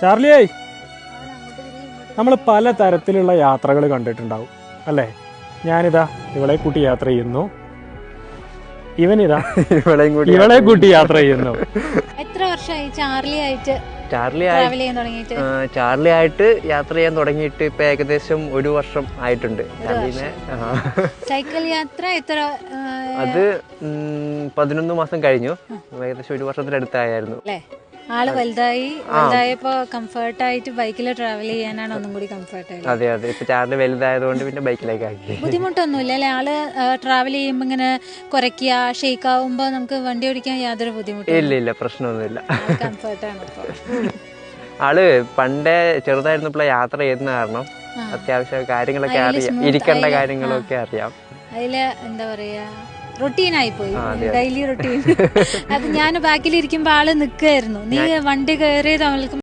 ചാർലിയേ, നമ്മൾ പല തരത്തിലുള്ള യാത്രകൾ കണ്ടിട്ടുണ്ടാവും അല്ലേ? ഞാനിതാ ഇവളെ കൂട്ടി യാത്ര ചെയ്യുന്നു, ഇവനിതാ ഇവളെ കൂട്ടി യാത്ര ചെയ്യുന്നു. എത്ര വർഷമായി ചാർലി ആയിട്ട് യാത്ര ചെയ്യാൻ തുടങ്ങിയിട്ട് ഇപ്പൊ ഏകദേശം 1 വർഷം ആയിട്ടുണ്ട്. സൈക്കിൾ യാത്ര എത്ര? അത് 11 മാസം കഴിഞ്ഞു. ഏകദേശം 1 വർഷത്തിനടുത്തായിരുന്നു. ആള് വലുതായപ്പോ കംഫർട്ടായിട്ട് ബൈക്കിൽ ട്രാവൽ ചെയ്യാനാണ് ഒന്നും കൂടി കംഫർട്ട്. അതെ അതെ, ഇപ്പൊ ചാർലി വലുതായതുകൊണ്ട് പിന്നെ ബൈക്കിലേക്ക് ആക്കി. ബുദ്ധിമുട്ടൊന്നുമില്ല അല്ലെ? ആള് ട്രാവൽ ചെയ്യുമ്പോ ഇങ്ങനെ കുറയ്ക്കുക, ഷേക്ക് ആവുമ്പോ നമുക്ക് വണ്ടി ഓടിക്കാൻ യാതൊരു ബുദ്ധിമുട്ടും ഇല്ല, പ്രശ്നമൊന്നുമില്ല. കംഫർട്ടാണ് ഇപ്പൊ. ആള് പണ്ടേ ചെറുതായിരുന്നപ്പോൾ യാത്ര ചെയ്യുന്ന കാരണം അത്യാവശ്യം കാര്യങ്ങളൊക്കെ അറിയാം, ഇരിക്കേണ്ട കാര്യങ്ങളൊക്കെ അറിയാം. അതില് എന്താ പറയാ, റൊട്ടീനായി പോയി, ഡെയിലി റൊട്ടീൻ. അത് ഞാൻ ബാക്കിലിരിക്കുമ്പോ ആള് നിൽക്കുമായിരുന്നു. നീ വണ്ടി കയറിയത് അവൾക്ക്